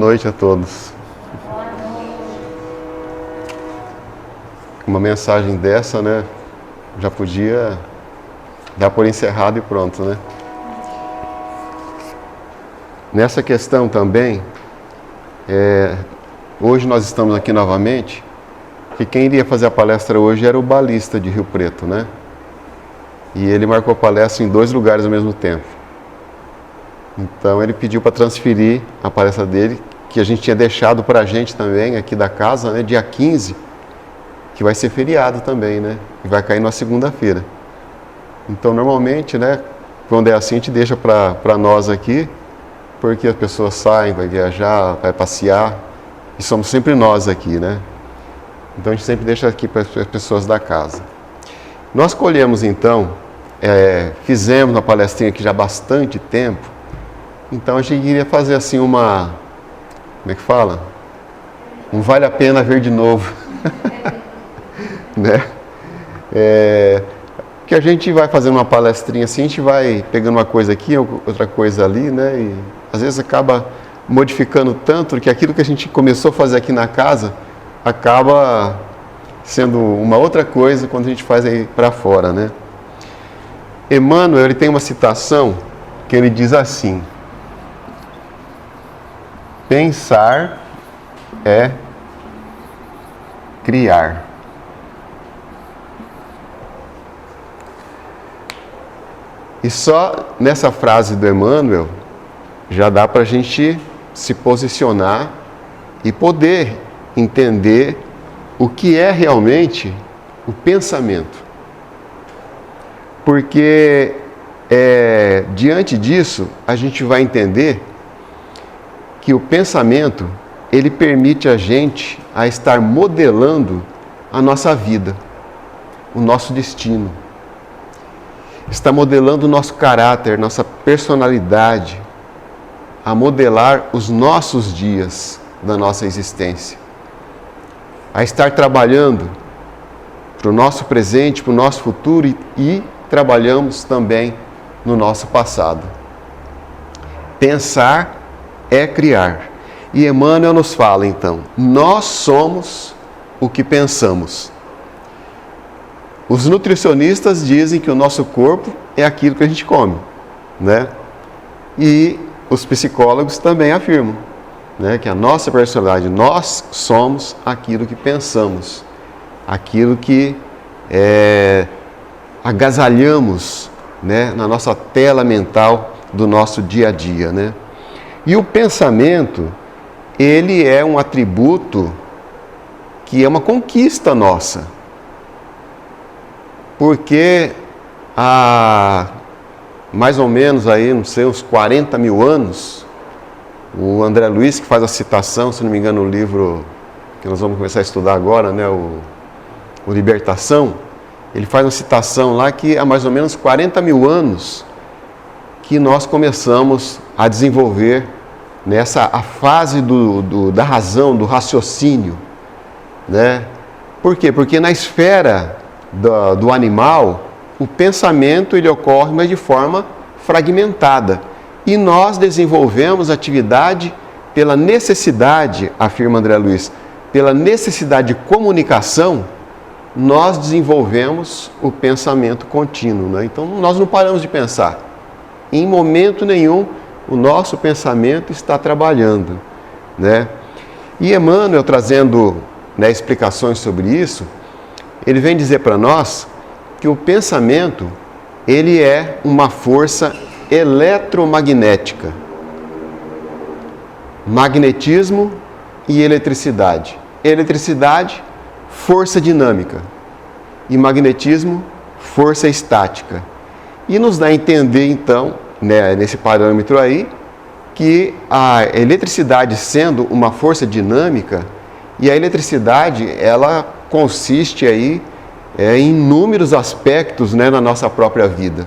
noite a todos. Uma mensagem dessa, né? Já podia dar por encerrado e pronto, né? Nessa questão também, hoje nós estamos aqui novamente, que quem iria fazer a palestra hoje era o balista de Rio Preto, né? E ele marcou a palestra em 2 lugares ao mesmo tempo. Então ele pediu para transferir a palestra dele, que a gente tinha deixado para a gente também, aqui da casa, né? Dia 15, que vai ser feriado também, né? E vai cair na segunda-feira. Então normalmente, né? Quando é assim, a gente deixa para nós aqui, porque as pessoas saem, vai viajar, vai passear, e somos sempre nós aqui, né? Então a gente sempre deixa aqui para as pessoas da casa. Nós colhemos então, fizemos uma palestrinha aqui já há bastante tempo, então a gente queria fazer assim uma, como é que fala? Um vale a pena ver de novo, né? Que a gente vai fazendo uma palestrinha assim, a gente vai pegando uma coisa aqui, outra coisa ali, né? E às vezes acaba modificando tanto que aquilo que a gente começou a fazer aqui na casa acaba sendo uma outra coisa quando a gente faz aí para fora, né? Emmanuel, ele tem uma citação que ele diz assim: pensar é criar. E só nessa frase do Emmanuel já dá para a gente se posicionar e poder entender o que é realmente o pensamento. Porque diante disso a gente vai entender que o pensamento, ele permite a gente a estar modelando a nossa vida, o nosso destino. Está modelando o nosso caráter, nossa personalidade, a modelar os nossos dias da nossa existência. A estar trabalhando para o nosso presente, para o nosso futuro e trabalhamos também no nosso passado. Pensar é criar. E Emmanuel nos fala então, nós somos o que pensamos. Os nutricionistas dizem que o nosso corpo é aquilo que a gente come, né? E os psicólogos também afirmam, né, que a nossa personalidade, nós somos aquilo que pensamos, aquilo que agasalhamos, né, na nossa tela mental do nosso dia a dia, né? E o pensamento, ele é um atributo que é uma conquista nossa, porque há mais ou menos aí, não sei, uns 40 mil anos, o André Luiz, que faz a citação, se não me engano, no livro que nós vamos começar a estudar agora, né, o Libertação, ele faz uma citação lá que há mais ou menos 40 mil anos que nós começamos a desenvolver a fase da razão, do raciocínio, né? Por quê? Porque na esfera do animal, o pensamento ele ocorre, mas de forma fragmentada. E nós desenvolvemos atividade pela necessidade, afirma André Luiz, pela necessidade de comunicação, nós desenvolvemos o pensamento contínuo, né? Então nós não paramos de pensar. Em momento nenhum o nosso pensamento está trabalhando, né? E Emmanuel, trazendo, né, explicações sobre isso, ele vem dizer para nós que o pensamento ele é uma força eletromagnética. Magnetismo e eletricidade. Eletricidade, força dinâmica. E magnetismo, força estática. E nos dá a entender, então, né, nesse parâmetro aí, que a eletricidade sendo uma força dinâmica, e a eletricidade, ela consiste aí em inúmeros aspectos, né, na nossa própria vida.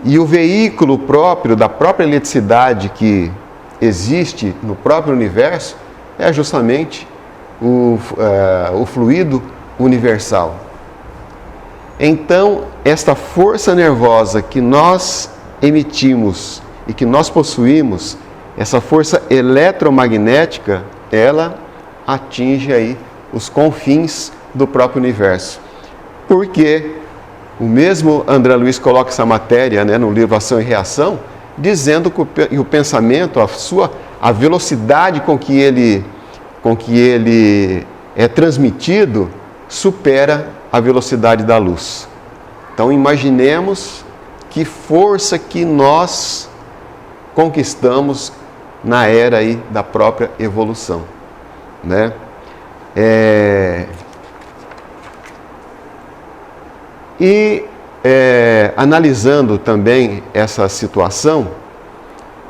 E o veículo próprio da própria eletricidade que existe no próprio universo é justamente o fluido universal. Então, esta força nervosa que nós emitimos e que nós possuímos essa força eletromagnética, ela atinge aí os confins do próprio universo. Porque o mesmo André Luiz coloca essa matéria, né, no livro Ação e Reação, dizendo que o pensamento, a velocidade com que ele é transmitido, supera a velocidade da luz. Então imaginemos que força que nós conquistamos na era aí da própria evolução, né? Analisando também essa situação,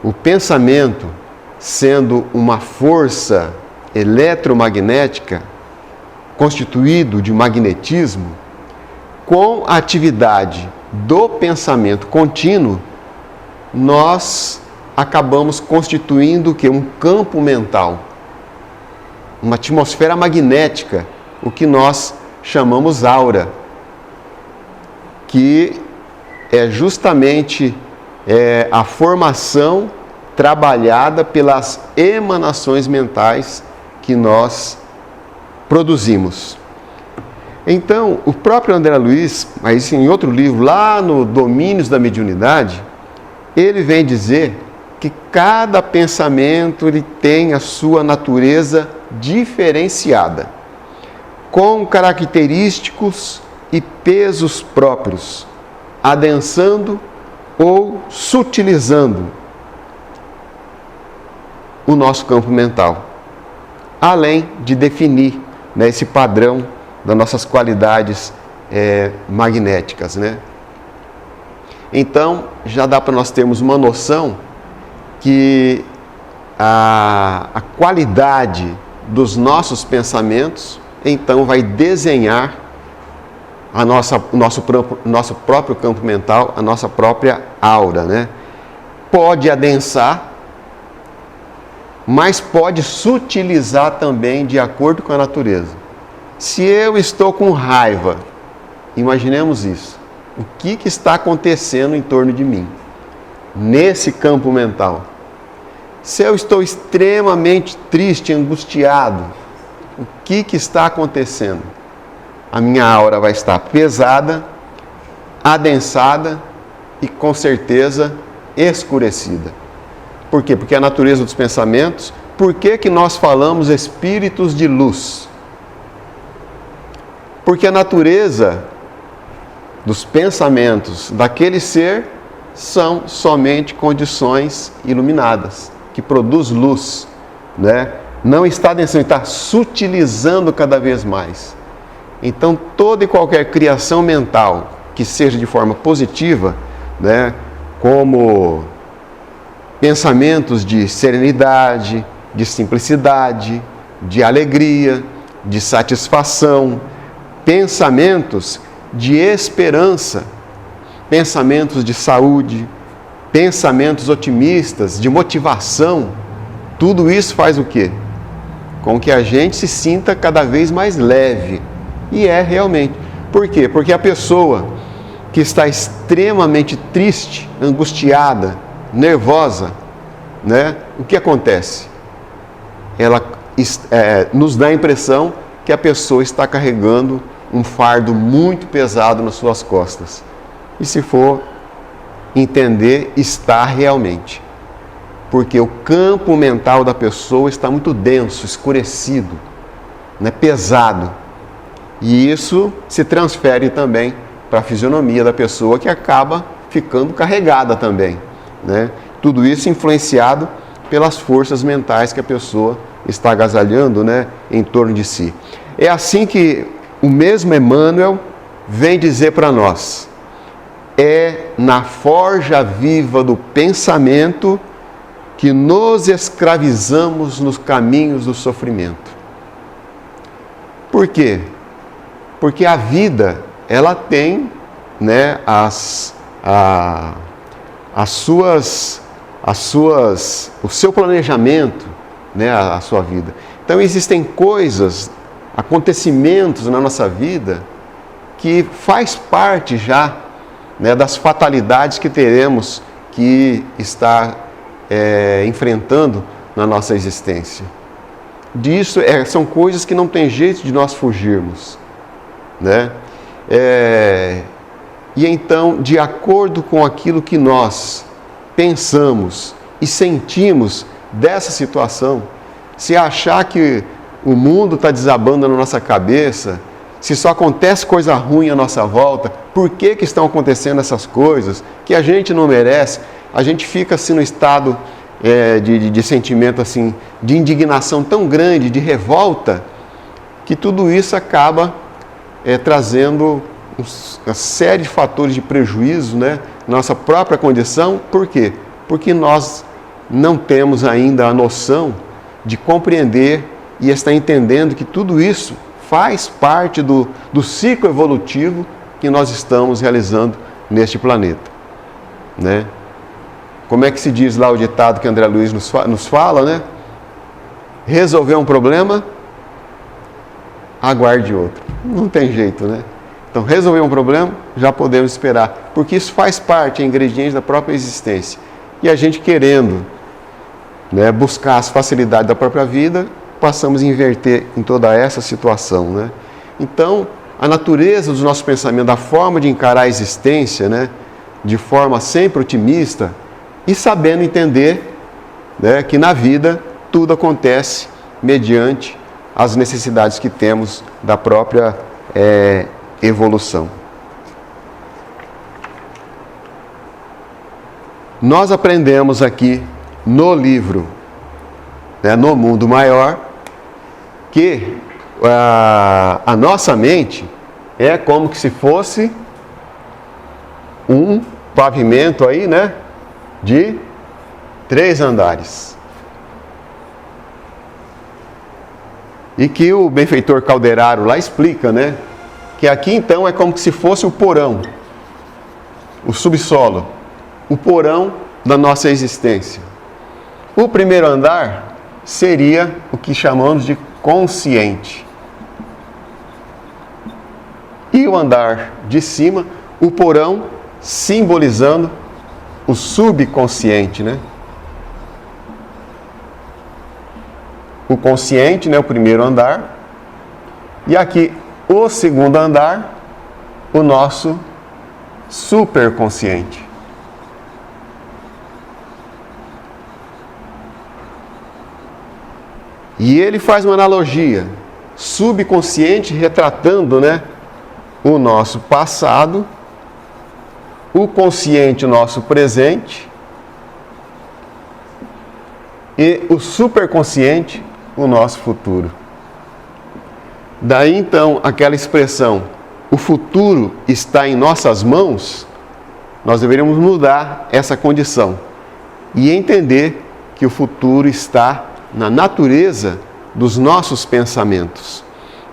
o pensamento sendo uma força eletromagnética constituído de magnetismo, com a atividade do pensamento contínuo, nós acabamos constituindo o quê? Um campo mental, uma atmosfera magnética, o que nós chamamos aura, que é justamente a formação trabalhada pelas emanações mentais que nós produzimos. Então, o próprio André Luiz, mas em outro livro, lá no Domínios da Mediunidade, ele vem dizer que cada pensamento ele tem a sua natureza diferenciada, com característicos e pesos próprios, adensando ou sutilizando o nosso campo mental, além de definir, né, esse padrão das nossas qualidades magnéticas, né? Então, já dá para nós termos uma noção que a qualidade dos nossos pensamentos, então, vai desenhar o nosso próprio campo mental, a nossa própria aura, né? Pode adensar, mas pode sutilizar também de acordo com a natureza. Se eu estou com raiva, imaginemos isso. O que está acontecendo em torno de mim, nesse campo mental? Se eu estou extremamente triste, angustiado, o que está acontecendo? A minha aura vai estar pesada, adensada e, com certeza, escurecida. Por quê? Porque a natureza dos pensamentos. Por que nós falamos espíritos de luz? Porque a natureza dos pensamentos daquele ser são somente condições iluminadas, que produz luz, né? Não está adensando, está sutilizando cada vez mais. Então, toda e qualquer criação mental que seja de forma positiva, né, como pensamentos de serenidade, de simplicidade, de alegria, de satisfação, pensamentos de esperança, pensamentos de saúde, pensamentos otimistas, de motivação, tudo isso faz o quê? Com que a gente se sinta cada vez mais leve. E é realmente. Por quê? Porque a pessoa que está extremamente triste, angustiada, nervosa, né? O que acontece? Ela nos dá a impressão que a pessoa está carregando um fardo muito pesado nas suas costas. E se for entender, está realmente. Porque o campo mental da pessoa está muito denso, escurecido, né? Pesado. E isso se transfere também para a fisionomia da pessoa, que acaba ficando carregada também, né? Tudo isso influenciado pelas forças mentais que a pessoa está agasalhando, né, em torno de si. É assim que o mesmo Emmanuel vem dizer para nós: é na forja viva do pensamento que nos escravizamos nos caminhos do sofrimento. Por quê? Porque a vida, ela tem, né, o seu planejamento, né, a sua vida. Então existem coisas, acontecimentos na nossa vida que faz parte já, né, das fatalidades que teremos que estar enfrentando na nossa existência. Disso são coisas que não tem jeito de nós fugirmos, né? E então, de acordo com aquilo que nós pensamos e sentimos dessa situação, se achar que o mundo está desabando na nossa cabeça, se só acontece coisa ruim à nossa volta, por que estão acontecendo essas coisas que a gente não merece, a gente fica assim no estado de sentimento assim, de indignação tão grande, de revolta, que tudo isso acaba trazendo uma série de fatores de prejuízo, né, na nossa própria condição. Por quê? Porque nós não temos ainda a noção de compreender e estar entendendo que tudo isso faz parte do ciclo evolutivo que nós estamos realizando neste planeta, né? Como é que se diz lá o ditado que André Luiz nos fala, né? Resolver um problema, aguarde outro. Não tem jeito, né? Então, resolver um problema, já podemos esperar, porque isso faz parte, é ingrediente da própria existência. E a gente querendo, né, buscar as facilidades da própria vida, passamos a inverter em toda essa situação, né? Então, a natureza dos nossos pensamentos, a forma de encarar a existência, né, de forma sempre otimista e sabendo entender, né, que na vida tudo acontece mediante as necessidades que temos da própria evolução. Nós aprendemos aqui no livro, né, No Mundo Maior, que a nossa mente é como que se fosse um pavimento aí, né, de 3 andares. E que o benfeitor Calderaro lá explica, né, que aqui então é como que se fosse o porão, o subsolo, o porão da nossa existência. O primeiro andar seria o que chamamos de consciente. E o andar de cima, o porão, simbolizando o subconsciente, né? O consciente, né, o primeiro andar. E aqui, o segundo andar, o nosso superconsciente. E ele faz uma analogia, subconsciente retratando, né, o nosso passado, o consciente o nosso presente e o superconsciente o nosso futuro. Daí então aquela expressão, o futuro está em nossas mãos, nós deveríamos mudar essa condição e entender que o futuro está na natureza dos nossos pensamentos,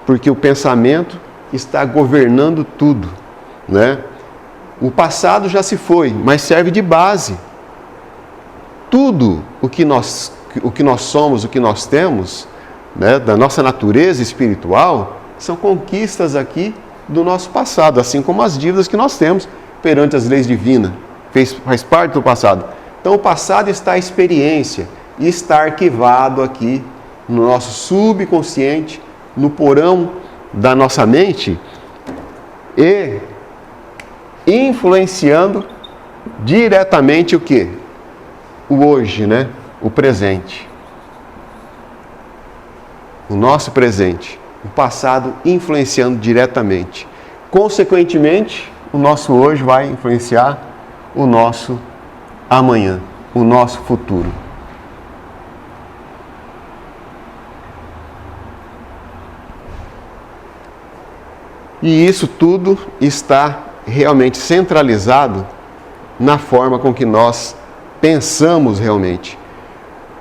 porque o pensamento está governando tudo, né? O passado já se foi, mas serve de base. Tudo o que nós somos, o que nós temos, né, da nossa natureza espiritual, são conquistas aqui do nosso passado, assim como as dívidas que nós temos perante as leis divinas, faz parte do passado. Então o passado está a experiência e está arquivado aqui no nosso subconsciente, no porão da nossa mente e influenciando diretamente o quê? O hoje, né? O presente. O nosso presente. O passado influenciando diretamente. Consequentemente, o nosso hoje vai influenciar o nosso amanhã, o nosso futuro. E isso tudo está realmente centralizado na forma com que nós pensamos realmente.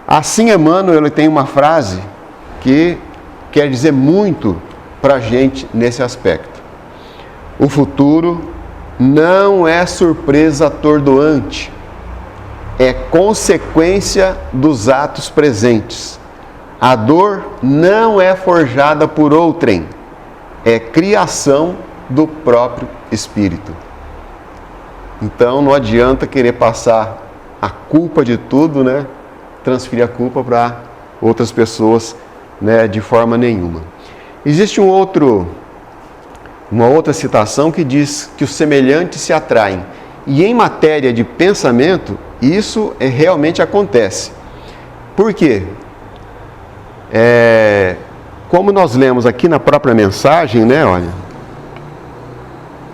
Assim, Emmanuel, ele tem uma frase que quer dizer muito para a gente nesse aspecto. O futuro não é surpresa atordoante, é consequência dos atos presentes. A dor não é forjada por outrem, é criação do próprio espírito. Então não adianta querer passar a culpa de tudo, né? Transferir a culpa para outras pessoas, né? De forma nenhuma. Existe uma outra citação que diz que os semelhantes se atraem. E em matéria de pensamento, isso realmente acontece. Por quê? Como nós lemos aqui na própria mensagem, né? Olha,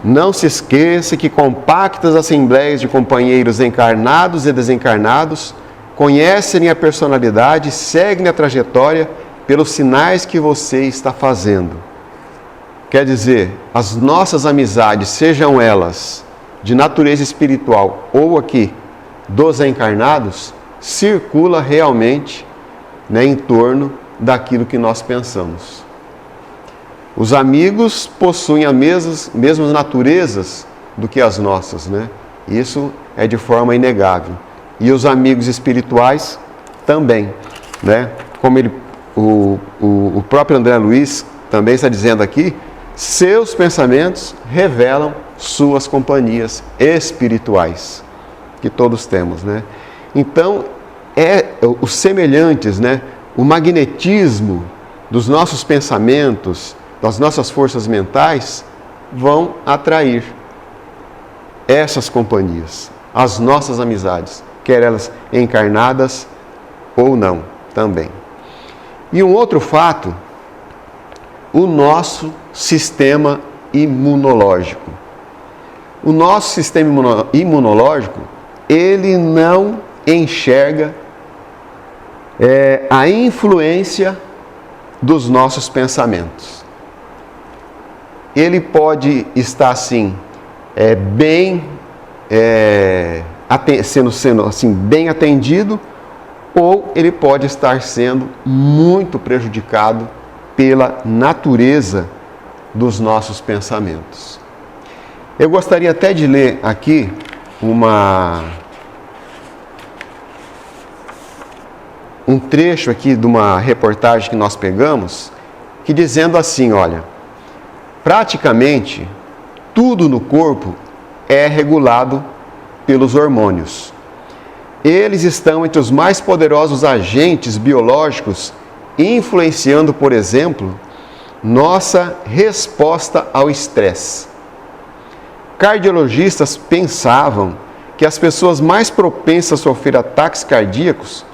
não se esqueça que compactas assembleias de companheiros encarnados e desencarnados conhecem a personalidade e seguem a trajetória pelos sinais que você está fazendo. Quer dizer, as nossas amizades, sejam elas de natureza espiritual ou aqui dos encarnados, circula realmente, né, em torno daquilo que nós pensamos. Os amigos possuem as mesmas naturezas do que as nossas, né? Isso é de forma inegável. E os amigos espirituais também, né? Como o próprio André Luiz também está dizendo aqui, seus pensamentos revelam suas companhias espirituais, que todos temos, né? Então, os semelhantes, né? O magnetismo dos nossos pensamentos, das nossas forças mentais, vão atrair essas companhias, as nossas amizades, quer elas encarnadas ou não, também. E um outro fato, o nosso sistema imunológico. O nosso sistema imunológico, ele não enxerga a influência dos nossos pensamentos. Ele pode estar assim, sendo assim, bem atendido, ou ele pode estar sendo muito prejudicado pela natureza dos nossos pensamentos. Eu gostaria até de ler aqui um trecho aqui de uma reportagem que nós pegamos, que dizendo assim, olha, praticamente tudo no corpo é regulado pelos hormônios. Eles estão entre os mais poderosos agentes biológicos, influenciando, por exemplo, nossa resposta ao estresse. Cardiologistas pensavam que as pessoas mais propensas a sofrer ataques cardíacos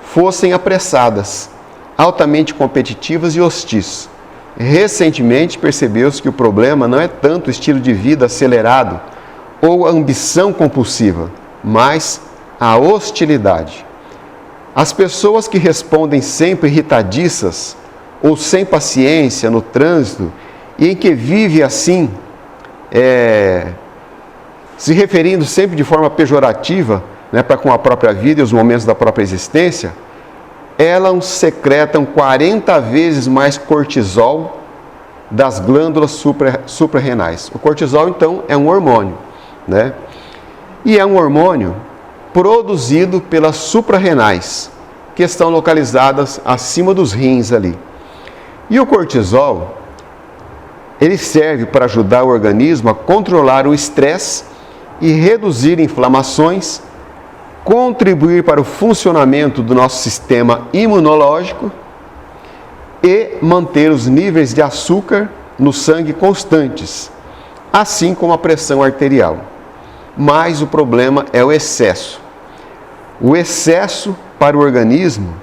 fossem apressadas, altamente competitivas e hostis. Recentemente percebeu-se que o problema não é tanto o estilo de vida acelerado ou a ambição compulsiva, mas a hostilidade. As pessoas que respondem sempre irritadiças ou sem paciência no trânsito e em que vive assim, se referindo sempre de forma pejorativa, né, para com a própria vida e os momentos da própria existência, elas secretam 40 vezes mais cortisol das glândulas suprarrenais. O cortisol, então, é um hormônio, né? E é um hormônio produzido pelas suprarrenais, que estão localizadas acima dos rins ali. E o cortisol, ele serve para ajudar o organismo a controlar o estresse e reduzir inflamações, contribuir para o funcionamento do nosso sistema imunológico e manter os níveis de açúcar no sangue constantes, assim como a pressão arterial. Mas o problema é o excesso. O excesso para o organismo,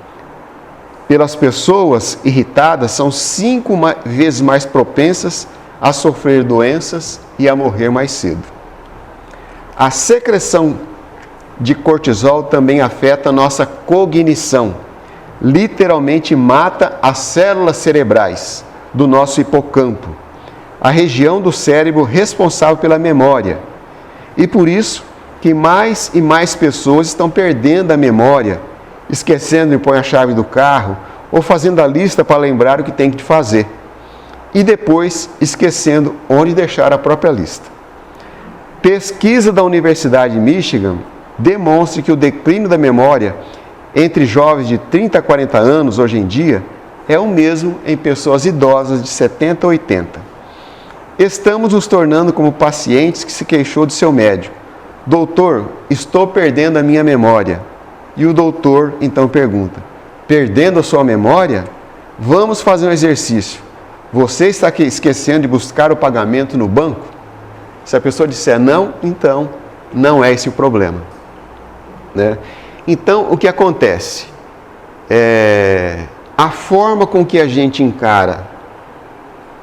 pelas pessoas irritadas, são 5 vezes mais propensas a sofrer doenças e a morrer mais cedo. A secreção de cortisol também afeta a nossa cognição. Literalmente mata as células cerebrais do nosso hipocampo, a região do cérebro responsável pela memória. E por isso que mais e mais pessoas estão perdendo a memória, esquecendo de pôr a chave do carro ou fazendo a lista para lembrar o que tem que fazer. E depois esquecendo onde deixar a própria lista. Pesquisa da Universidade de Michigan demonstra que o declínio da memória entre jovens de 30 a 40 anos hoje em dia é o mesmo em pessoas idosas de 70 a 80. Estamos nos tornando como pacientes que se queixou de seu médico, doutor, estou perdendo a minha memória. E o doutor então pergunta, perdendo a sua memória? Vamos fazer um exercício. Você está aqui esquecendo de buscar o pagamento no banco? Se a pessoa disser não, então não é esse o problema, né? Então, o que acontece? A forma com que a gente encara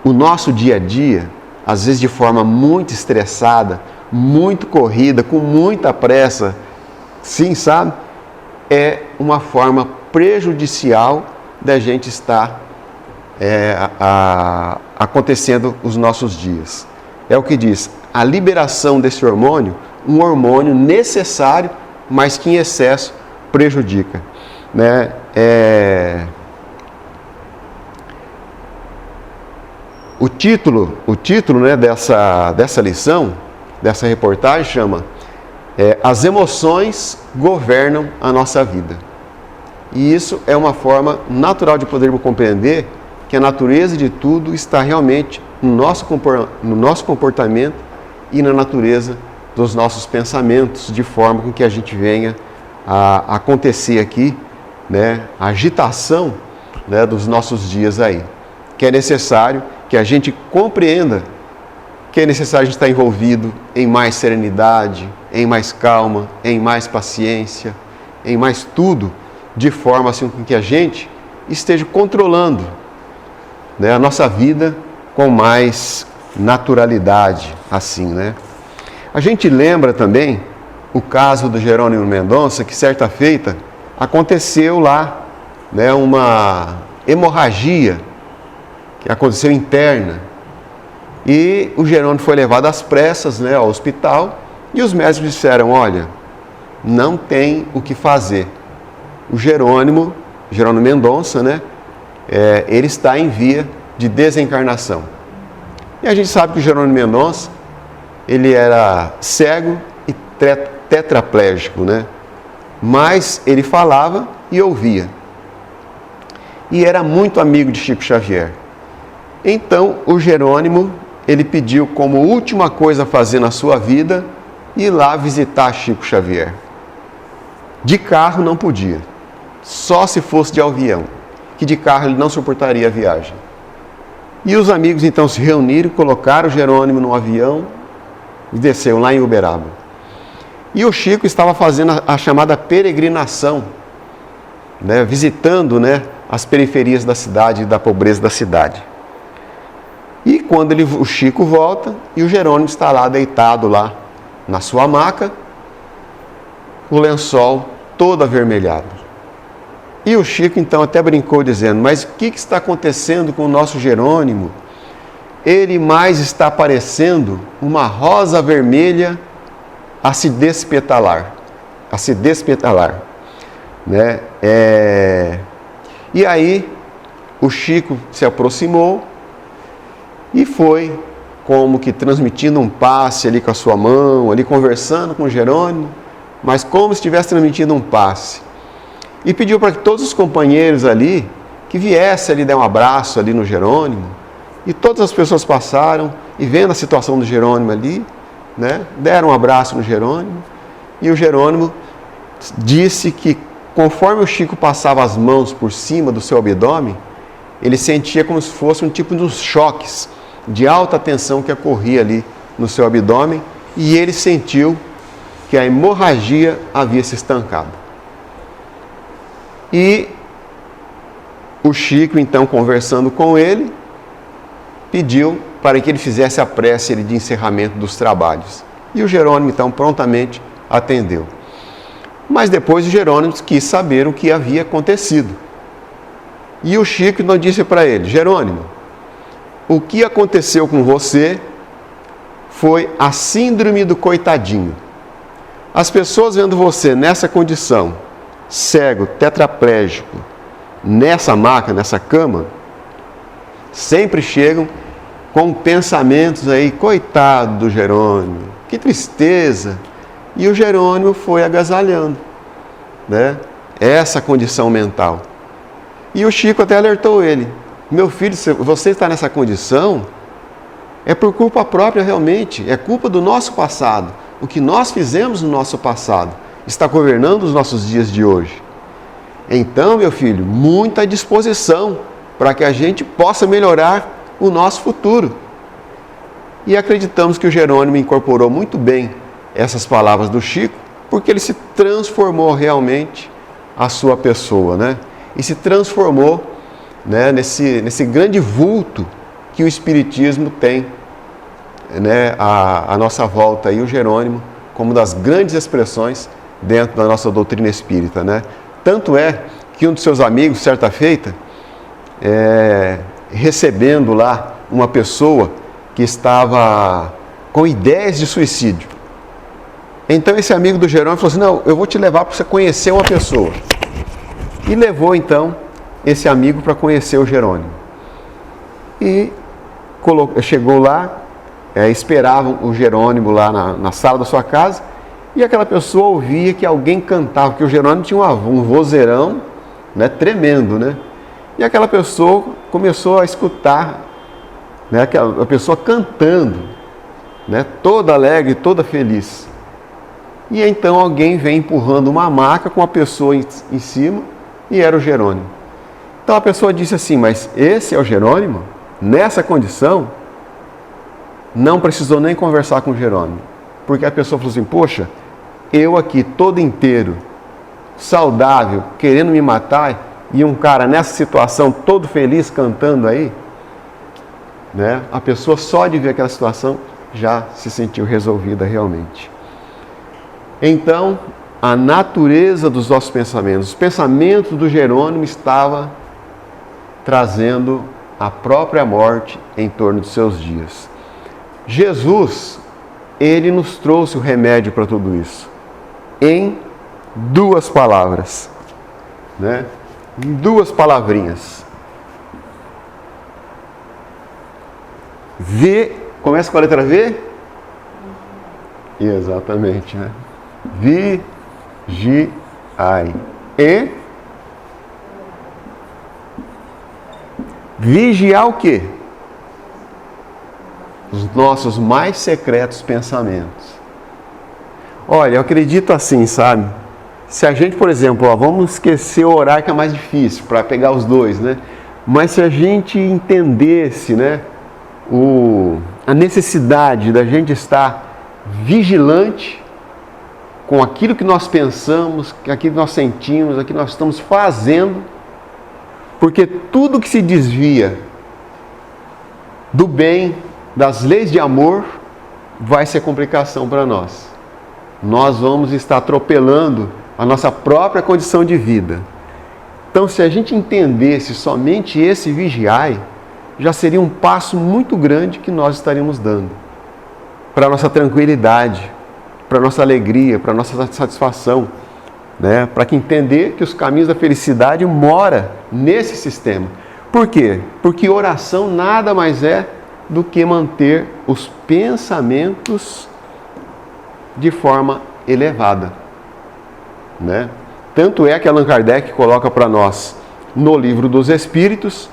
o nosso dia a dia, às vezes de forma muito estressada, muito corrida, com muita pressa, sim, sabe? É uma forma prejudicial da gente estar acontecendo os nossos dias. É o que diz, a liberação desse hormônio, um hormônio necessário, mas que em excesso prejudica, né? O título, né, dessa lição, dessa reportagem chama As emoções governam a nossa vida. E isso é uma forma natural de podermos compreender que a natureza de tudo está realmente no nosso comportamento e na natureza dos nossos pensamentos, de forma com que a gente venha a acontecer aqui, né, a agitação, né, dos nossos dias aí. Que é necessário que a gente compreenda que é necessário a gente estar envolvido em mais serenidade, em mais calma, em mais paciência, em mais tudo, de forma assim com que a gente esteja controlando, né, a nossa vida com mais naturalidade, assim, né? A gente lembra também o caso do Jerônimo Mendonça, que certa feita aconteceu lá, né, uma hemorragia que aconteceu interna, e o Jerônimo foi levado às pressas, né, ao hospital, e os médicos disseram, olha, não tem o que fazer. O Jerônimo Mendonça, né, ele está em via de desencarnação. E a gente sabe que o Jerônimo Mendonça, ele era cego e tetraplégico, né? Mas ele falava e ouvia. E era muito amigo de Chico Xavier. Então, o Jerônimo, ele pediu como última coisa a fazer na sua vida, ir lá visitar Chico Xavier. De carro não podia, só se fosse de avião, que de carro ele não suportaria a viagem. E os amigos então se reuniram, colocaram o Jerônimo no avião e desceu lá em Uberaba. E o Chico estava fazendo a chamada peregrinação, né, visitando, né, as periferias da cidade e da pobreza da cidade. E quando o Chico volta, e o Jerônimo está lá deitado lá na sua maca, o lençol todo avermelhado. E o Chico então até brincou dizendo, mas o que está acontecendo com o nosso Jerônimo? Ele mais está parecendo uma rosa vermelha a se despetalar, né? E aí o Chico se aproximou e foi como que transmitindo um passe ali com a sua mão, ali conversando com o Jerônimo, mas como se estivesse transmitindo um passe. E pediu para que todos os companheiros ali, que viessem ali dar um abraço ali no Jerônimo, e todas as pessoas passaram, e vendo a situação do Jerônimo ali, né, deram um abraço no Jerônimo, e o Jerônimo disse que conforme o Chico passava as mãos por cima do seu abdômen, ele sentia como se fosse um tipo de choques de alta tensão que ocorria ali no seu abdômen, e ele sentiu que a hemorragia havia se estancado. E o Chico, então, conversando com ele, pediu para que ele fizesse a prece de encerramento dos trabalhos. E o Jerônimo, então, prontamente atendeu. Mas depois o Jerônimo quis saber o que havia acontecido. E o Chico então disse para ele, Jerônimo, o que aconteceu com você foi a síndrome do coitadinho. As pessoas vendo você nessa condição, cego, tetraplégico, nessa maca, nessa cama, sempre chegam com pensamentos aí, coitado do Jerônimo, que tristeza. E o Jerônimo foi agasalhando, né, essa condição mental. E o Chico até alertou ele, meu filho, se você está nessa condição, é por culpa própria realmente, é culpa do nosso passado. o que nós fizemos no nosso passado está governando os nossos dias de hoje. Então, meu filho, muita disposição para que a gente possa melhorar o nosso futuro. E acreditamos que o Jerônimo incorporou muito bem essas palavras do Chico, porque ele se transformou realmente a sua pessoa, né? E se transformou, né, nesse grande vulto que o Espiritismo tem, né, à nossa volta, e o Jerônimo como das grandes expressões dentro da nossa doutrina espírita, né? Tanto é que um dos seus amigos, certa feita, recebendo lá uma pessoa que estava com ideias de suicídio. Então esse amigo do Jerônimo falou assim: não, eu vou te levar para você conhecer uma pessoa. E levou então esse amigo para conhecer o Jerônimo. E chegou lá, esperavam o Jerônimo lá na sala da sua casa, e aquela pessoa ouvia que alguém cantava, porque o Jerônimo tinha um vozeirão, né, tremendo, né? E aquela pessoa começou a escutar, né, a pessoa cantando, né, toda alegre, toda feliz. E então alguém vem empurrando uma maca com a pessoa em cima, e era o Jerônimo. Então a pessoa disse assim: mas esse é o Jerônimo? Nessa condição? Não precisou nem conversar com o Jerônimo, porque a pessoa falou assim: poxa, eu aqui todo inteiro, saudável, querendo me matar, e um cara nessa situação todo feliz cantando aí, né? A pessoa só de ver aquela situação já se sentiu resolvida realmente. Então, a natureza dos nossos pensamentos, os pensamentos do Jerônimo estava trazendo a própria morte em torno de seus dias. Jesus, ele nos trouxe o remédio para tudo isso, em duas palavras, né? Em duas palavrinhas. Começa com a letra V? Exatamente, né? Vigiai. E vigiar o quê? Os nossos mais secretos pensamentos. Olha, eu acredito assim, sabe? Se a gente, por exemplo, vamos esquecer o horário que é mais difícil, para pegar os dois, né? Mas se a gente entendesse, né, a necessidade da gente estar vigilante com aquilo que nós pensamos, aquilo que nós sentimos, aquilo que nós estamos fazendo, porque tudo que se desvia do bem, das leis de amor, vai ser complicação para nós. Nós vamos estar atropelando a nossa própria condição de vida. Então, se a gente entendesse somente esse vigiai, já seria um passo muito grande que nós estaríamos dando para a nossa tranquilidade, para a nossa alegria, para a nossa satisfação, né? Para que entender que os caminhos da felicidade mora nesse sistema. Por quê? Porque oração nada mais é do que manter os pensamentos de forma elevada, né? Tanto é que Allan Kardec coloca para nós no Livro dos Espíritos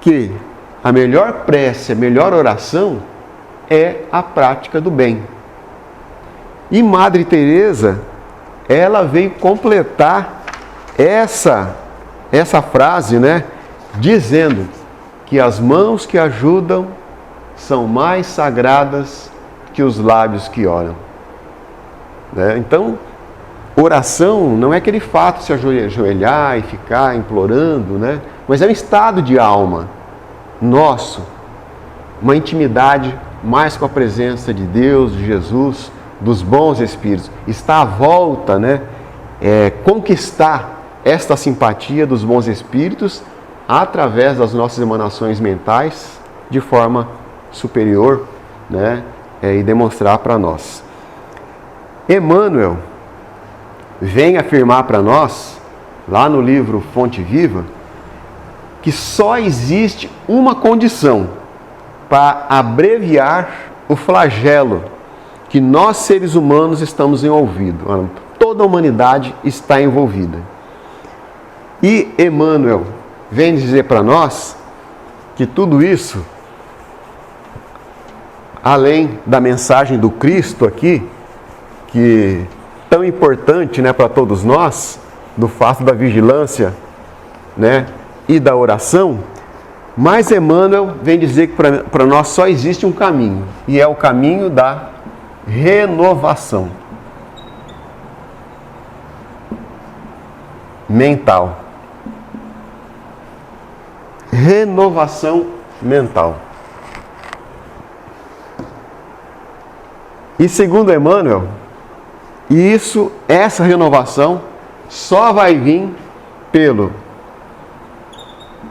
que a melhor prece, a melhor oração é a prática do bem. E Madre Teresa, ela veio completar essa frase, né, dizendo que as mãos que ajudam são mais sagradas que os lábios que oram, né? Então, oração não é aquele fato de se ajoelhar e ficar implorando, né? Mas é um estado de alma nosso, uma intimidade mais com a presença de Deus, de Jesus, dos bons espíritos. Está à volta, né? Conquistar esta simpatia dos bons espíritos através das nossas emanações mentais de forma superior, né? E demonstrar para nós. Emmanuel vem afirmar para nós, lá no livro Fonte Viva, que só existe uma condição para abreviar o flagelo que nós seres humanos estamos envolvidos. Toda a humanidade está envolvida. E Emmanuel vem dizer para nós que tudo isso, além da mensagem do Cristo aqui, que tão importante, né, para todos nós, do fato da vigilância, né, e da oração, mas Emmanuel vem dizer que para nós só existe um caminho, e é o caminho da renovação mental. Renovação mental. E segundo Emmanuel, essa renovação só vai vir pelo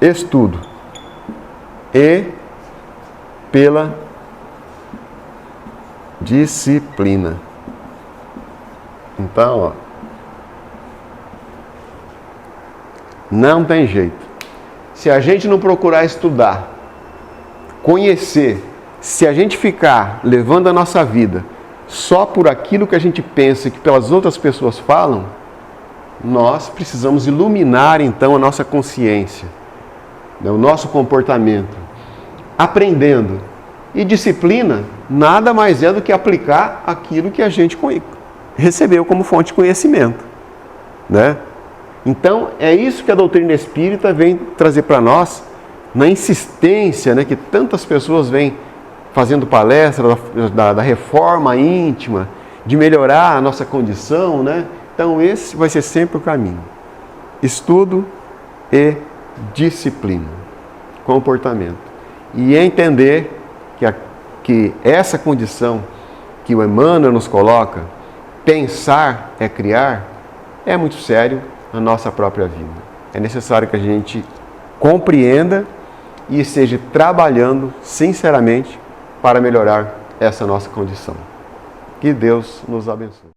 estudo e pela disciplina. Então, ó, não tem jeito. Se a gente não procurar estudar, conhecer, se a gente ficar levando a nossa vida só por aquilo que a gente pensa que pelas outras pessoas falam, nós precisamos iluminar então a nossa consciência, né, o nosso comportamento, aprendendo. E disciplina nada mais é do que aplicar aquilo que a gente recebeu como fonte de conhecimento, né? Então, é isso que a doutrina espírita vem trazer para nós, na insistência, né, que tantas pessoas vêm fazendo palestra da reforma íntima, de melhorar a nossa condição, né? Então, esse vai ser sempre o caminho. Estudo e disciplina, comportamento. E entender que essa condição que o Emmanuel nos coloca, pensar é criar, é muito sério na nossa própria vida. É necessário que a gente compreenda e esteja trabalhando sinceramente para melhorar essa nossa condição. Que Deus nos abençoe.